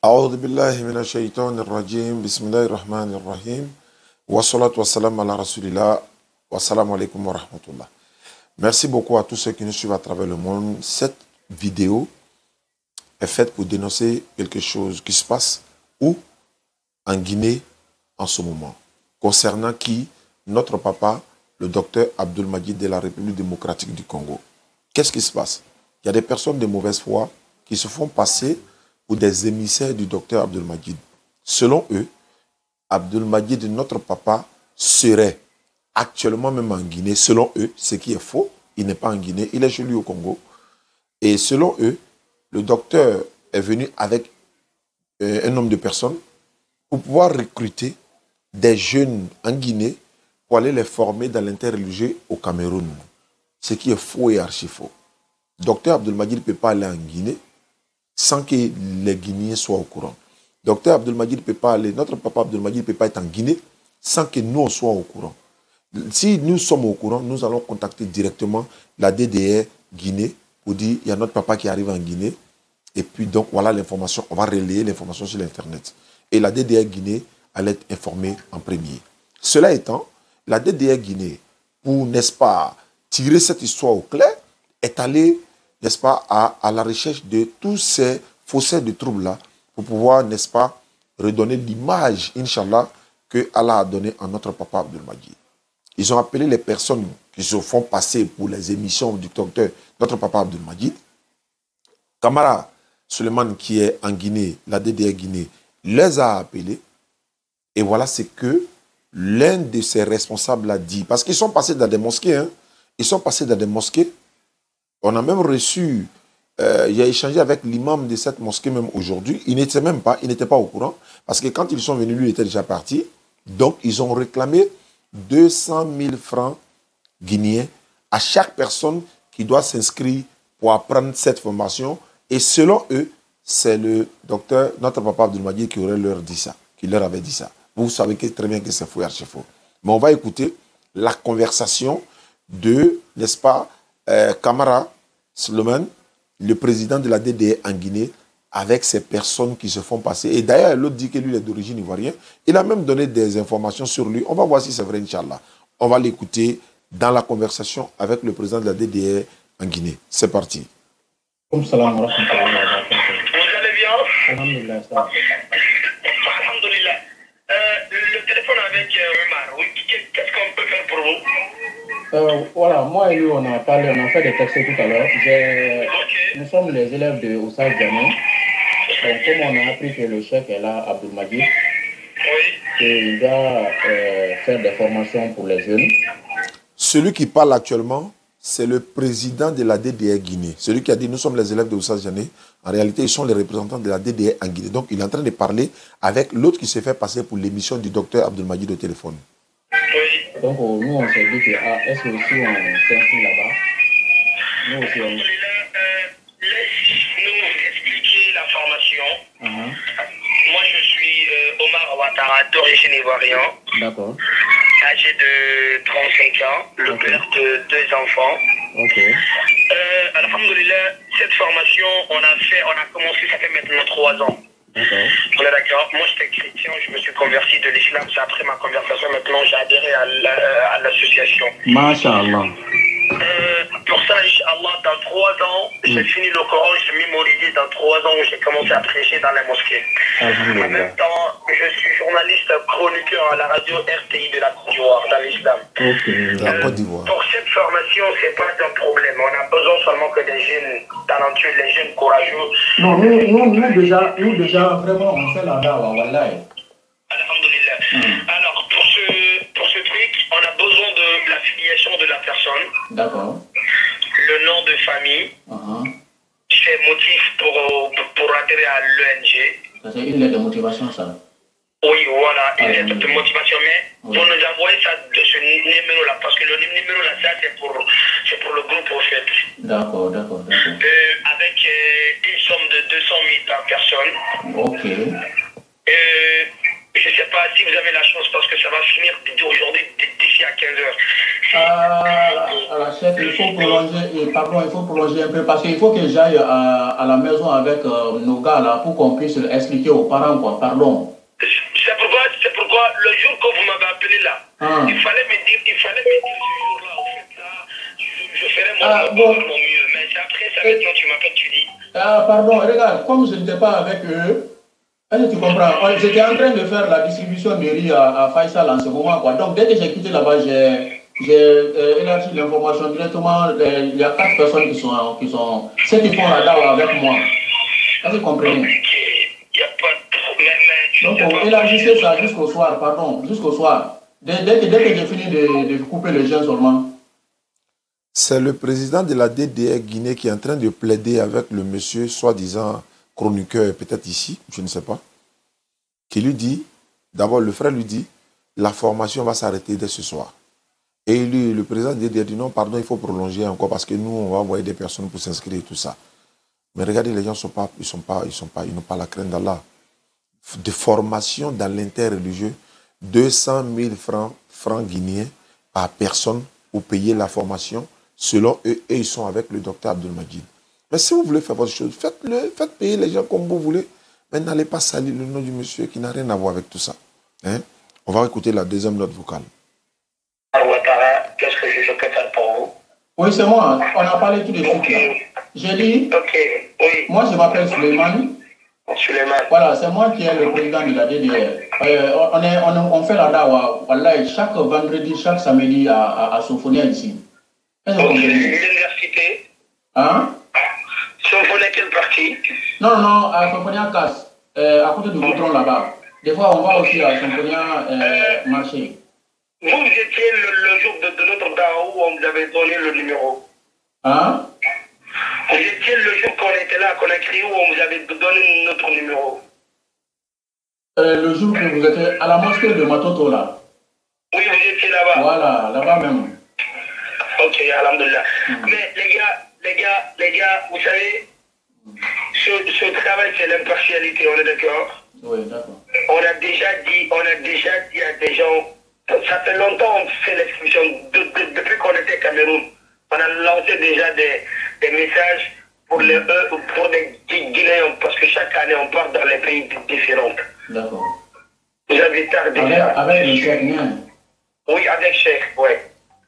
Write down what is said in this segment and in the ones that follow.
أعوذ بالله من الشيطان الرجيم بسم الله الرحمن الرحيم والصلاة والسلام على رسول الله والسلام عليكم ورحمة الله. Merci beaucoup à tous ceux qui nous suivent à travers le monde. Cette vidéo est faite pour dénoncer quelque chose qui se passe où en Guinée en ce moment, concernant qui notre papa, le docteur Abdelmadjid de la République démocratique du Congo. Qu'est-ce qui se passe? Il y a des personnes de mauvaise foi qui se font passer pour des émissaires du docteur Abdelmadjid. Selon eux, Abdelmadjid, notre papa, serait actuellement même en Guinée. Selon eux, ce qui est faux, il n'est pas en Guinée, il est chez lui au Congo. Et selon eux, le docteur est venu avec un nombre de personnes pour pouvoir recruter des jeunes en Guinée pour aller les former dans l'interreligieux au Cameroun. Ce qui est faux et archi faux. Docteur Abdelmadjid ne peut pas aller en Guinée sans que les Guinéens soient au courant. Docteur Abdelmadjid ne peut pas aller, notre papa Abdelmadjid ne peut pas être en Guinée sans que nous on soit au courant. Si nous sommes au courant, nous allons contacter directement la DDR Guinée pour dire il y a notre papa qui arrive en Guinée. Et puis donc voilà l'information, on va relayer l'information sur l'internet. Et la DDR Guinée allait être informée en premier. Cela étant, la DDR Guinée, pour, n'est-ce pas, tirer cette histoire au clair, est allée, n'est-ce pas, à la recherche de tous ces faussaires de troubles-là pour pouvoir, n'est-ce pas, redonner l'image, Inch'Allah, que Allah a donnée à notre papa Abdelmadjid. Ils ont appelé les personnes qui se font passer pour les émissions du docteur, notre papa Abdelmadjid. Camara Suleiman, qui est en Guinée, la DDR Guinée, les a appelés. Et voilà ce que l'un de ses responsables a dit. Parce qu'ils sont passés dans des mosquées. Hein. Ils sont passés dans des mosquées. On a même reçu, il a échangé avec l'imam de cette mosquée même aujourd'hui. Il n'était même pas, il n'était pas au courant. Parce que quand ils sont venus, lui, il était déjà parti. Donc, ils ont réclamé 200 000 francs guinéens à chaque personne qui doit s'inscrire pour apprendre cette formation. Et selon eux, c'est le docteur, notre papa Abdelmadjid, qui aurait leur dit ça, qui leur avait dit ça. Vous savez très bien que c'est faux et archi faux. Mais on va écouter la conversation de, n'est-ce pas, Camara Suleiman, le président de la DDR en Guinée, avec ces personnes qui se font passer. Et d'ailleurs, l'autre dit que lui il est d'origine ivoirienne. Il a même donné des informations sur lui. On va voir si c'est vrai, Inch'Allah. On va l'écouter dans la conversation avec le président de la DDR en Guinée. C'est parti. Salam wa rahmatullahi wa barakatuh. Vous allez bien? Alhamdulillah. Alhamdulillah. Le téléphone avec Omar, oui, qu'est-ce qu'on peut faire pour vous? Voilà, moi et lui, on a parlé, on a fait des textes tout à l'heure. Nous sommes les élèves de Oussad Djamé. Comme on a appris que le chef est là, Abdelmadjid, il doit faire des formations pour les jeunes. Celui qui parle actuellement, c'est le président de la DDR Guinée. Celui qui a dit nous sommes les élèves de Oussad Djamé. En réalité, ils sont les représentants de la DDR en Guinée. Donc, il est en train de parler avec l'autre qui s'est fait passer pour l'émission du docteur Abdelmadjid au téléphone. Oui. Donc, nous, on s'est dit que, est-ce que aussi on s'inscrit là-bas? Nous aussi, on... Laisse-nous expliquer la formation. Moi, je suis Omar Ouattara, d'origine ivoirienne. D'accord. Âgé de 35 ans, le père de 2 enfants. Ok. Alhamdoulilah, cette formation, on a commencé, ça fait maintenant 3 ans. D'accord. On est d'accord. Moi, j'étais chrétien, je me suis converti de l'islam. C'est après ma conversion, maintenant, j'ai adhéré à l'association. Masha'Allah. Pour ça, Inch'Allah, dans 3 ans, j'ai fini le Coran, j'ai mémorisé dans 3 ans où j'ai commencé à prêcher dans les mosquées. En même temps, je suis journaliste chroniqueur à la radio RTI de la Côte d'Ivoire, dans l'islam. La Côte d'Ivoire. Pour cette formation, c'est pas un problème. On a besoin seulement que des jeunes talentueux, les jeunes courageux. Non, nous déjà, vraiment, on fait la dawa, wallahi. Alhamdulillah. Alors, pour ce truc, on a besoin de la filiation de la personne. D'accord. Le nom de famille. C'est motif pour adhérer à l'ONG. C'est une lettre de motivation, ça? Oui, voilà, une lettre de motivation. Mais vous nous envoyez ça de ce numéro-là, parce que le numéro-là, ça, c'est pour le groupe, au fait. D'accord. Avec une somme de 200 000 par personne. Ok. Je ne sais pas si vous avez la chance parce que ça va finir aujourd'hui d'ici à 15 h. la chef, il faut prolonger, pardon, il faut prolonger un peu parce qu'il faut que j'aille à la maison avec nos gars là pour qu'on puisse expliquer aux parents quoi, pardon. C'est pourquoi le jour que vous m'avez appelé là, il fallait me dire ce jour-là, en fait, là, je ferai mon mieux. Mais après, c'est maintenant tu m'appelles, tu dis. Ah, pardon, regarde, comme je n'étais pas avec eux, est-ce que tu comprends? J'étais en train de faire la distribution de riz à Faisal en ce moment, quoi. Donc, dès que j'ai quitté là-bas, j'ai élargi l'information directement. Il y a 4 personnes qui sont ceux qui font la dawa avec moi. Est-ce que vous comprenez? Il n'y a pas de problème. Donc, on élargissait ça jusqu'au soir, pardon, jusqu'au soir. Dès que j'ai fini de couper les gens seulement. C'est le président de la DDR Guinée qui est en train de plaider avec le monsieur, soi-disant chroniqueur, peut-être ici, je ne sais pas, qui lui dit, d'abord le frère lui dit, la formation va s'arrêter dès ce soir. Et lui, le président de DDR dit non, pardon, il faut prolonger encore parce que nous, on va envoyer des personnes pour s'inscrire et tout ça. Mais regardez, les gens ils n'ont pas la crainte d'Allah. De formation dans l'interreligieux, 200 000 francs guinéens par personne pour payer la formation. Selon eux, et ils sont avec le docteur Abdelmadjid. Mais si vous voulez faire votre chose, faites-le, faites payer les gens comme vous voulez, mais n'allez pas salir le nom du monsieur qui n'a rien à voir avec tout ça. Hein? On va écouter la deuxième note vocale. Qu'est-ce que je peux faire pour vous? Oui, c'est moi. On a parlé tout de suite. Là. J'ai dit, oui. Moi je m'appelle Suleiman. Voilà, c'est moi qui est le président de la DDR. On fait la dawa, voilà, chaque vendredi, chaque samedi à Sofonia ici. L'université. Hein? Sofonia quelle partie? Non, à Sofonia Casse, à côté du goudron là-bas. Des fois, on va aussi à Sofonia marcher. Vous étiez le jour de notre dawa où on vous avait donné le numéro. Hein? Vous étiez le jour qu'on était là, qu'on a crié où on vous avait donné notre numéro. Le jour que vous étiez à la mosquée de Matoto là. Oui, vous étiez là-bas. Voilà, là-bas même. Ok, alhamdulillah. Mais les gars, vous savez, ce travail c'est l'impartialité, on est d'accord? Oui, d'accord. On a déjà dit à des gens, ça fait longtemps on fait l'exclusion, depuis qu'on était Cameroun. On a lancé déjà des messages pour les Guinéens, parce que chaque année on part dans les pays différents. D'accord. Vous avez tardé. Avec le Cheikh Nian? Oui, avec Cheikh, oui.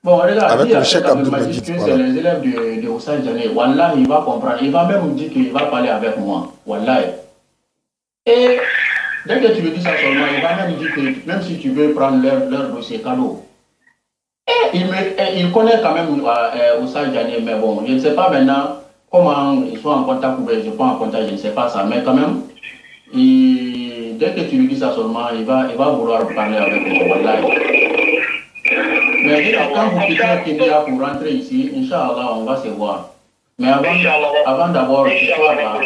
Bon, regarde, avec le Cheikh Abdelmadjid, c'est les élèves de Hussein Djane. Wallah, il va comprendre. Il va même dire qu'il va parler avec moi. Wallah. Et dès que tu lui dis ça seulement, il va même dire que même si tu veux prendre leur dossier cadeau. Et il connaît quand même Hussein Djane, mais bon, je ne sais pas maintenant comment ils sont en contact ou ils ne sont pas en contact, je ne sais pas ça. Mais quand même, dès que tu lui dis ça seulement, il va vouloir parler avec moi. Wallah. Mais quand vous quittez Kenya pour rentrer ici, Inch'Allah, on va se voir. Mais avant d'abord, ce soir-là,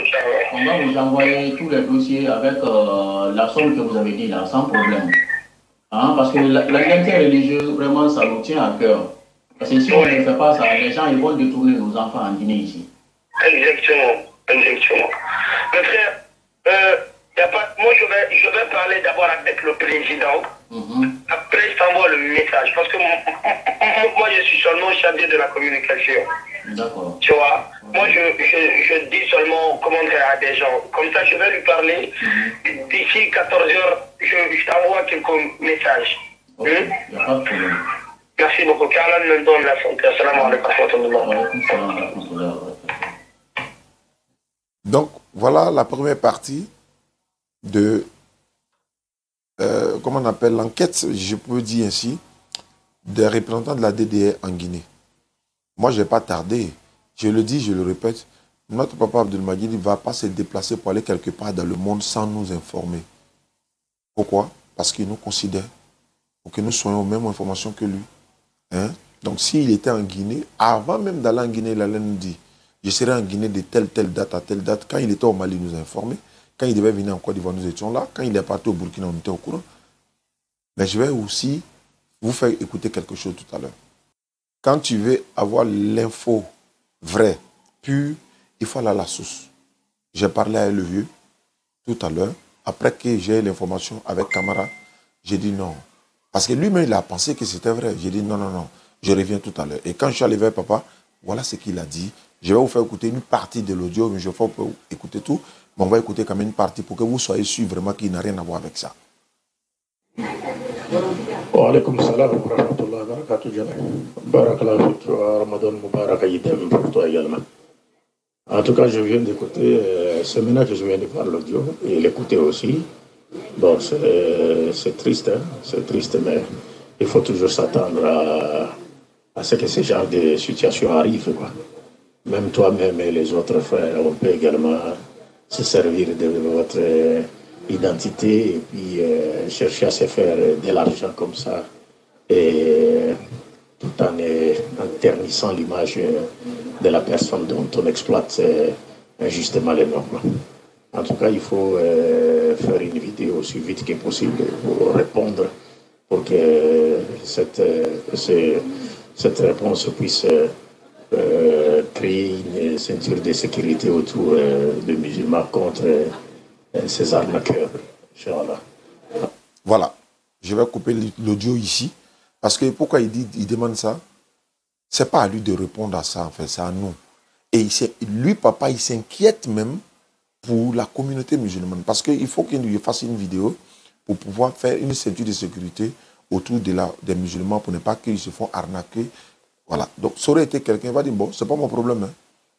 on va vous envoyer tous les dossiers avec la somme que vous avez dit là, sans problème. Hein? Parce que l'interreligieuse, vraiment, ça nous tient à cœur. Parce que si on ne fait pas ça, les gens ils vont détourner nos enfants en Guinée ici. Exactement. Mais frère, moi je vais parler d'abord avec le président. Après, je t'envoie le message. Parce que moi, je suis seulement chargé de la communication. D'accord. Tu vois, moi, je dis seulement comment dire à des gens. Comme ça, je vais lui parler. D'ici 14 h, je t'envoie quelques messages. Okay. Il n'y a pas de problème. Merci beaucoup. Qu'Allah me donne la santé. Assalamu alaikum. Donc, voilà la première partie de comment on appelle l'enquête, je peux dire ainsi, des représentants de la DDR en Guinée. Moi, je n'ai pas tardé. Je le dis, je le répète, notre papa Abdelmadjid ne va pas se déplacer pour aller quelque part dans le monde sans nous informer. Pourquoi? Parce qu'il nous considère pour que nous soyons aux mêmes informations que lui. Hein? Donc, s'il était en Guinée, avant même d'aller en Guinée, il allait nous dire, je serai en Guinée de telle date à telle date. Quand il était au Mali, il nous a informés. Quand il devait venir en Côte d'Ivoire, nous étions là. Quand il est parti au Burkina, on était au courant. Mais je vais aussi vous faire écouter quelque chose tout à l'heure. Quand tu veux avoir l'info vraie, pure, il faut aller à la source. J'ai parlé à le vieux tout à l'heure. Après que j'ai l'information avec Camara, j'ai dit non. Parce que lui-même, il a pensé que c'était vrai. J'ai dit non. Je reviens tout à l'heure. Et quand je suis allé vers papa, voilà ce qu'il a dit. Je vais vous faire écouter une partie de l'audio, mais je ne vais pas écouter tout. Mais on va écouter quand même une partie pour que vous soyez sûr vraiment qu'il n'a rien à voir avec ça. Wa alaikum salam wa rahmatullahi wa barakatuh. Barakallahu fik wa Ramadan Mubarak Aïdem pour toi également. En tout cas, je viens d'écouter, c'est maintenant que je viens de voir l'audio et l'écouter aussi. Bon, c'est triste, hein? C'est triste, mais il faut toujours s'attendre à ce que ce genre de situation arrive, quoi. Même toi-même et les autres frères, on peut également se servir de votre identité et puis chercher à se faire de l'argent comme ça, et tout en ternissant l'image de la personne dont on exploite injustement les normes. En tout cas, il faut faire une vidéo aussi vite que possible pour répondre, pour que cette réponse puisse créer une ceinture de sécurité autour des musulmans contre ces arnaqueurs. Voilà. Je vais couper l'audio ici. Parce que pourquoi il demande ça? C'est pas à lui de répondre à ça, en fait, c'est à nous. Et lui, papa, il s'inquiète même pour la communauté musulmane. Parce qu'il faut qu'il lui fasse une vidéo pour pouvoir faire une ceinture de sécurité autour des musulmans pour ne pas qu'ils se font arnaquer. Voilà. Donc, ça aurait été quelqu'un qui va dire, bon, c'est pas mon problème. Hein.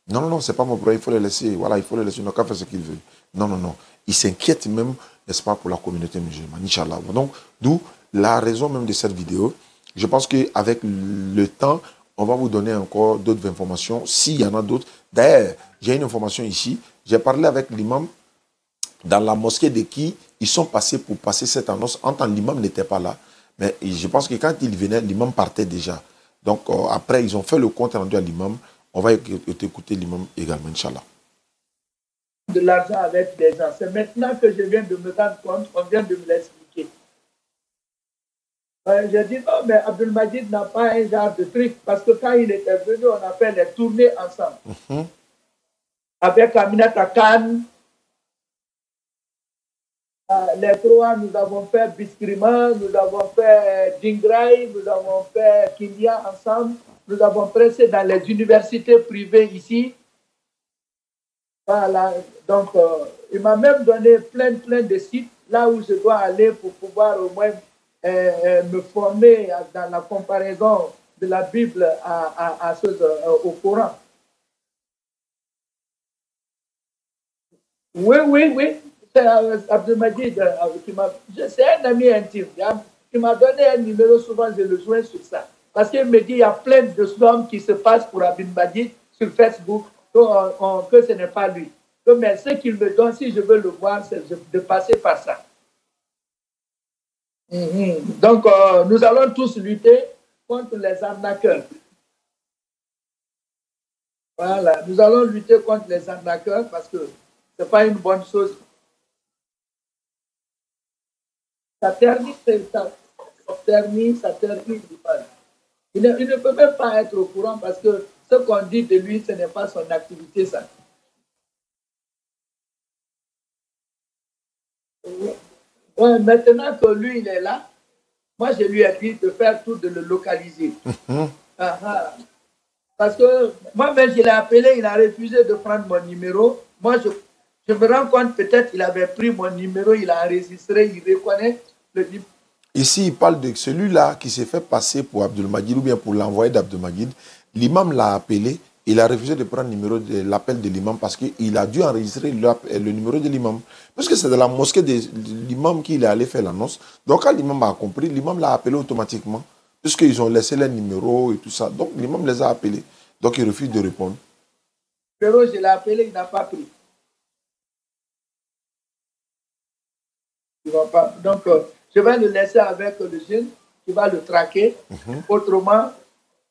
Non, non, non, c'est pas mon problème, il faut le laisser. Voilà, il faut le laisser, il n'a qu'à faire ce qu'il veut. Non, non, non. Il s'inquiète même, n'est-ce pas, pour la communauté musulmane, Inch'Allah. Donc, d'où la raison même de cette vidéo. Je pense qu'avec le temps, on va vous donner encore d'autres informations, s'il y en a d'autres. D'ailleurs, j'ai une information ici. J'ai parlé avec l'imam dans la mosquée de qui ils sont passés pour passer cette annonce. En tant que l'imam n'était pas là. Mais je pense que quand il venait, l'imam partait déjà. Donc, après, ils ont fait le compte rendu à l'imam. On va écouter l'imam également, Inch'Allah. De l'argent avec des gens. C'est maintenant que je viens de me rendre compte, on vient de me l'expliquer. J'ai dit, non, mais Abdelmajid n'a pas un genre de truc, parce que quand il était venu, on a fait les tournées ensemble. Avec Aminata Khan, les trois, nous avons fait Biskrima, nous avons fait Dingrai, nous avons fait Kindia ensemble, nous avons pressé dans les universités privées ici. Voilà, donc il m'a même donné plein de sites là où je dois aller pour pouvoir au moins me former dans la comparaison de la Bible au Coran. Oui. C'est Abdelmajid, c'est un ami intime. Il m'a donné un numéro, souvent je le joins sur ça. Parce qu'il me dit il y a plein de slams qui se passent pour Abdelmajid sur Facebook, que ce n'est pas lui. Mais ce qu'il me donne, si je veux le voir, c'est de passer par ça. Donc, nous allons tous lutter contre les arnaqueurs. Voilà, nous allons lutter contre les arnaqueurs parce que ce n'est pas une bonne chose. Ça ternit. Il ne peut même pas être au courant parce que ce qu'on dit de lui, ce n'est pas son activité, ça. Ouais, maintenant que lui, il est là, moi, je lui ai dit de faire tout, de le localiser. Parce que moi-même, je l'ai appelé, il a refusé de prendre mon numéro. Moi, je me rends compte, peut-être qu'il avait pris mon numéro, il a enregistré, il reconnaît le numéro. Ici, il parle de celui-là qui s'est fait passer pour Abdelmajid ou bien pour l'envoyé d'Abdelmajid. L'imam l'a appelé, il a refusé de prendre l'appel de l'imam parce qu'il a dû enregistrer le numéro de l'imam. Parce que c'est de la mosquée de l'imam qu'il est allé faire l'annonce. Donc, quand l'imam a compris, l'imam l'a appelé automatiquement. Puisqu'ils ont laissé les numéros et tout ça. Donc, l'imam les a appelés. Donc, il refuse de répondre. Pero, je l'ai appelé, il n'a pas pris. Il va pas. Donc, je vais le laisser avec le jeune qui va le traquer. Autrement,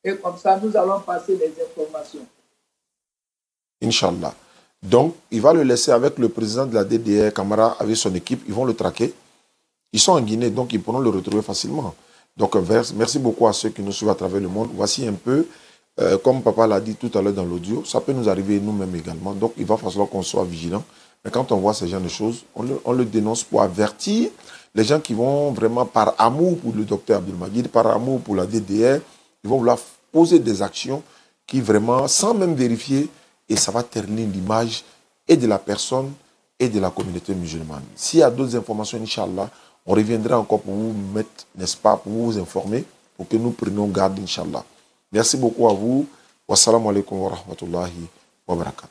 et comme ça, nous allons passer les informations. Inch'Allah. Donc, il va le laisser avec le président de la DDR, Camara, avec son équipe. Ils vont le traquer. Ils sont en Guinée, donc ils pourront le retrouver facilement. Donc, merci beaucoup à ceux qui nous suivent à travers le monde. Voici un peu, comme papa l'a dit tout à l'heure dans l'audio, ça peut nous arriver nous-mêmes également. Donc, il va falloir qu'on soit vigilant. Mais quand on voit ce genre de choses, on le dénonce pour avertir les gens qui vont vraiment par amour pour le docteur Abdelmajid, par amour pour la DDR, Ils vont vouloir poser des actions qui vraiment, sans même vérifier, et ça va ternir l'image et de la personne et de la communauté musulmane. S'il y a d'autres informations, Inch'Allah, on reviendra encore pour vous mettre, n'est-ce pas, pour vous informer, pour que nous prenions garde, Inch'Allah. Merci beaucoup à vous. Wassalamu alaikum wa rahmatullahi wa barakatuh.